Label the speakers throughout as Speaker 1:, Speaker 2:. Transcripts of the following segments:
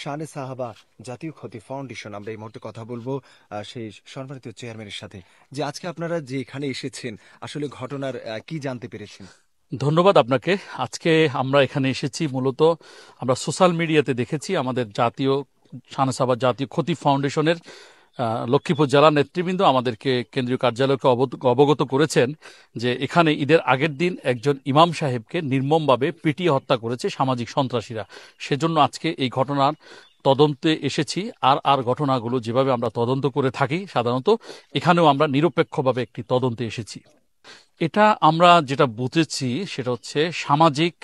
Speaker 1: শানে সাহাবা জাতীয় ক্ষতি ফাউন্ডেশন। আমরা এই মুহূর্তে কথা বলবো সেই সম্মানিত চেয়ারম্যানের সাথে, যে আজকে আপনারা যে এখানে এসেছেন আসলে ঘটনার কি জানতে পেরেছেন?
Speaker 2: ধন্যবাদ আপনাকে। আজকে আমরা এখানে এসেছি মূলত আমরা সোশ্যাল মিডিয়াতে দেখেছি আমাদের জাতীয় শানে সাহাবা জাতীয় ক্ষতি ফাউন্ডেশনের লক্ষ্মীপুর জেলা নেতৃবৃন্দ আমাদেরকে কেন্দ্রীয় কার্যালয়কে অবগত করেছেন যে এখানে ঈদের আগের দিন একজন ইমাম সাহেবকে নির্মমভাবে পিটিয়ে হত্যা করেছে সামাজিক সন্ত্রাসীরা। সেজন্য আজকে এই ঘটনার তদন্তে এসেছি। আর ঘটনাগুলো যেভাবে আমরা তদন্ত করে থাকি সাধারণত, এখানেও আমরা নিরপেক্ষভাবে একটি তদন্তে এসেছি। এটা আমরা যেটা বুঝেছি সেটা হচ্ছে সামাজিক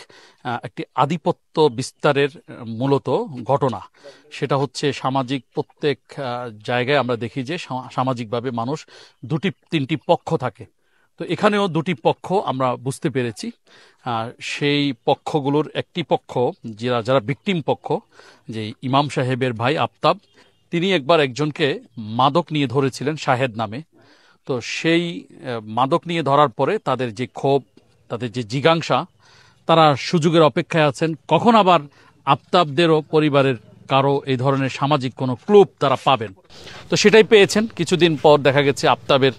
Speaker 2: একটি আধিপত্য বিস্তারের মূলত ঘটনা। সেটা হচ্ছে সামাজিক প্রত্যেক জায়গায় আমরা দেখি যে সামাজিকভাবে মানুষ দুটি তিনটি পক্ষ থাকে। তো এখানেও দুটি পক্ষ আমরা বুঝতে পেরেছি। সেই পক্ষগুলোর একটি পক্ষ যারা ভিকটিম পক্ষ, যে ইমাম সাহেবের ভাই আফতাব, তিনি একবার একজনকে মাদক নিয়ে ধরেছিলেন শাহেদ নামে। তো সেই মাদক নিয়ে ধরার পরে তাদের যে ক্ষোভ, তাদের যে জিজ্ঞাসা, তারা সুযোগের অপেক্ষায় আছেন কখন আবার আফতাবদেরও পরিবারের কারো এই ধরনের সামাজিক কোনো ক্লুপ তারা পাবেন। তো সেটাই পেয়েছেন। কিছুদিন পর দেখা গেছে আফতাবের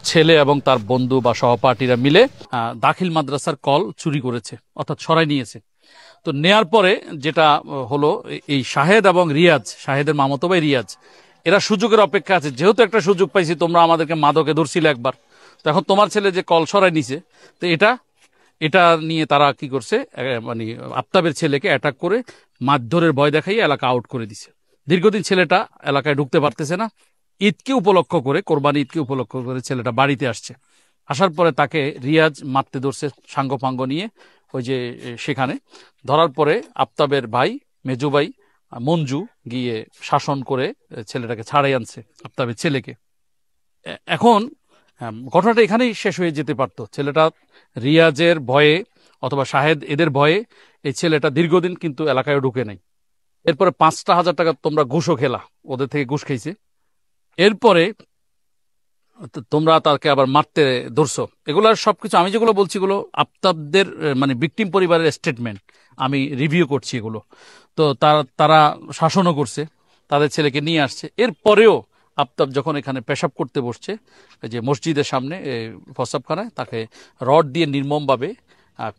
Speaker 2: ছেলে এবং তার বন্ধু বা সহপাঠীরা মিলে দাখিল মাদ্রাসার কল চুরি করেছে, অর্থাৎ সরাই নিয়েছে। তো নেয়ার পরে যেটা হলো, এই শাহেদ এবং রিয়াজ, শাহেদের মামাতো ভাই রিয়াজ, এরা সুযোগের অপেক্ষা আছে। যেহেতু একটা সুযোগ পাইছি, তোমরা আমাদেরকে মাদকে ধরছিলে একবার, তো এখন তোমার ছেলে যে কল সরাই নিছে, তো এটা নিয়ে তারা কি করছে, মানে আফতাবের ছেলেকে অ্যাটাক করে মারধরের ভয় দেখাইয়ে এলাকা আউট করে দিছে। দীর্ঘদিন ছেলেটা এলাকায় ঢুকতে পারতেছে না। ঈদকে উপলক্ষ করে, কোরবানি ঈদকে উপলক্ষ করে ছেলেটা বাড়িতে আসছে। আসার পরে তাকে রিয়াজ মারতে ধরছে সাঙ্গ ফাঙ্গ নিয়ে, ওই যে সেখানে ধরার পরে আফতাবের ভাই, মেজু ভাই মঞ্জু গিয়ে শাসন করে ছেলেটাকে ছাড়াই আনছে, আফতাবের ছেলেকে। এখন ঘটনাটা এখানেই শেষ হয়ে যেতে পারত। ছেলেটা রিয়াজের ভয়ে অথবা শাহেদ এদের ভয়ে এই ছেলেটা দীর্ঘদিন কিন্তু এলাকায় ঢুকে নাই। এরপরে 5,000 টাকা তোমরা ঘুষও খেলা, ওদের থেকে ঘুষ খাইছে। এরপরে তোমরা তাকে আবার মারতে ধরছো। এগুলোর সবকিছু আমি যেগুলো বলছি, এগুলো আফতাবদের মানে ভিকটিম পরিবারের স্টেটমেন্ট, আমি রিভিউ করছি এগুলো। তো তারা শাসনও করছে, তাদের ছেলেকে নিয়ে আসছে। এরপরেও আফতাব যখন এখানে পেশাব করতে বসছে, যে মসজিদের সামনে প্রস্রাবখানায়, তাকে রড দিয়ে নির্মমভাবে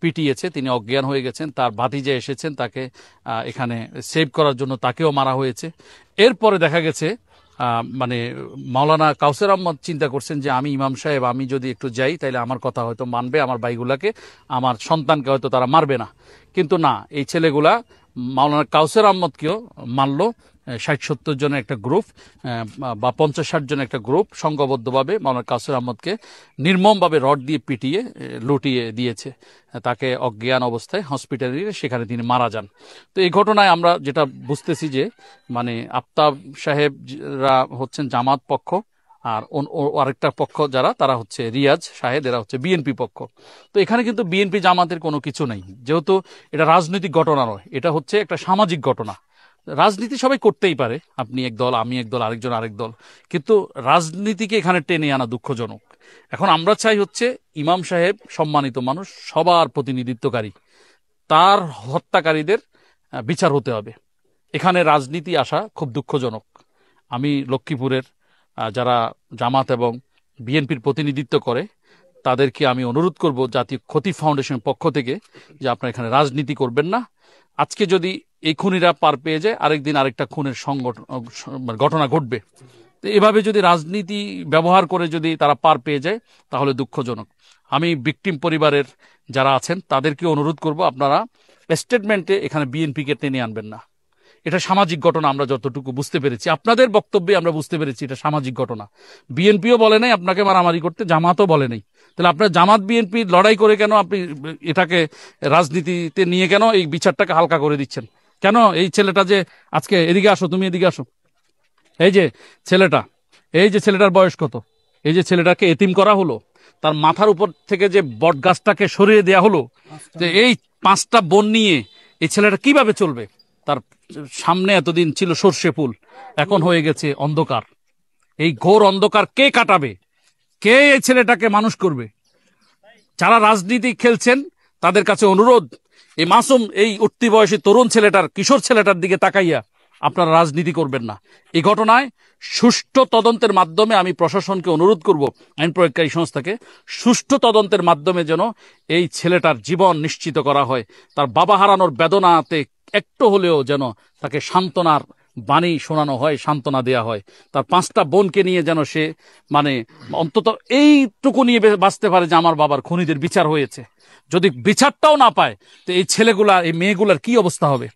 Speaker 2: পিটিয়েছে। তিনি অজ্ঞান হয়ে গেছেন। তার ভাতিজা এসেছেন তাকে এখানে সেভ করার জন্য, তাকেও মারা হয়েছে। এরপরে দেখা গেছে মানে মাওলানা কাউসার আহমদ চিন্তা করছেন যে আমি ইমাম সাহেব, আমি যদি একটু যাই তাহলে আমার কথা হয়তো মানবে, আমার ভাইগুলাকে, আমার সন্তানকে হয়তো তারা মারবে না। কিন্তু না, এই ছেলেগুলা মাওলানা কাউসার আহমদকেও মানলো। 60-70 জনের একটা গ্রুপ বা 50-60 জনের একটা গ্রুপ সংঘবদ্ধভাবে মাওলানা কাউসার আহমদকে নির্মমভাবে রড দিয়ে পিটিয়ে লুটিয়ে দিয়েছে। তাকে অজ্ঞান অবস্থায় হসপিটালে নিয়ে সেখানে তিনি মারা যান। তো এই ঘটনায় আমরা যেটা বুঝতেছি যে মানে আফতাব সাহেবরা হচ্ছেন জামাত পক্ষ, আর আরেকটা পক্ষ যারা, তারা হচ্ছে রিয়াজ শাহেদ, এরা হচ্ছে বিএনপি পক্ষ। তো এখানে কিন্তু বিএনপি জামাতের কোনো কিছু নেই, যেহেতু এটা রাজনৈতিক ঘটনা নয়, এটা হচ্ছে একটা সামাজিক ঘটনা। রাজনীতি সবাই করতেই পারে, আপনি এক দল, আমি এক দল, আরেকজন আরেক দল, কিন্তু রাজনীতিকে এখানে টেনে আনা দুঃখজনক। এখন আমরা চাই হচ্ছে ইমাম সাহেব সম্মানিত মানুষ, সবার প্রতিনিধিত্বকারী, তার হত্যাকারীদের বিচার হতে হবে। এখানে রাজনীতি আসা খুব দুঃখজনক। আমি লক্ষ্মীপুরের যারা জামাত এবং বিএনপির প্রতিনিধিত্ব করে তাদেরকে আমি অনুরোধ করব জাতীয় ক্ষতি ফাউন্ডেশনের পক্ষ থেকে যে আপনারা এখানে রাজনীতি করবেন না। আজকে যদি এই খুনিরা পার পেয়ে যায়, আরেকদিন আরেকটা খুনের ঘটনা ঘটবে। তো এভাবে যদি রাজনীতি ব্যবহার করে যদি তারা পার পেয়ে যায় তাহলে দুঃখজনক। আমি ভিকটিম পরিবারের যারা আছেন তাদেরকে অনুরোধ করব, আপনারা স্টেটমেন্টে এখানে বিএনপিকে টেনে আনবেন না। এটা সামাজিক ঘটনা, আমরা যতটুকু বুঝতে পেরেছি, আপনাদের বক্তব্যে আমরা বুঝতে পেরেছি এটা সামাজিক ঘটনা। বিএনপিও বলে নাই আপনাকে মারামারি করতে, জামাতও বলে নাই। তাহলে আপনার জামাত বিএনপি লড়াই করে কেন আপনি এটাকে রাজনীতিতে নিয়ে কেন এই বিচারটাকে হালকা করে দিচ্ছেন? কেন এই ছেলেটা যে আজকে, এদিকে আসো, তুমি এদিকে আসো, এই যে ছেলেটার বয়স কত? এই যে ছেলেটাকে এতিম করা হলো, তার মাথার উপর থেকে যে বট গাছটাকে সরিয়ে দেয়া হলো, যে এই 5টা বোন নিয়ে এই ছেলেটা কিভাবে চলবে? তার সামনে এতদিন ছিল সর্ষে ফুল, এখন হয়ে গেছে অন্ধকার। এই ঘোর অন্ধকার কে কাটাবে? কে এই ছেলেটাকে মানুষ করবে? যারা রাজনীতি খেলছেন তাদের কাছে অনুরোধ, এই মাসুম এই উঠতি বয়সী তরুণ ছেলেটার, কিশোর ছেলেটার দিকে তাকাইয়া আপনারা রাজনীতি করবেন না। এই ঘটনায় সুষ্ঠু তদন্তের মাধ্যমে আমি প্রশাসনকে অনুরোধ করব, আইন প্রয়োগকারী সংস্থাকে, সুষ্ঠু তদন্তের মাধ্যমে যেন এই ছেলেটার জীবন নিশ্চিত করা হয়। তার বাবা হারানোর বেদনাতে একটু হলেও যেন তাকে সান্ত্বনার বাণী শোনানো হয়, সান্ত্বনা দেয়া হয়। তার 5টা বোনকে নিয়ে যেন সে মানে অন্তত এইটুকু নিয়ে বাঁচতে পারে যে আমার বাবার খুনিদের বিচার হয়েছে। যদি বিচারটাও না পায়, তো এই ছেলেগুলা, এই মেয়েগুলার কি অবস্থা হবে?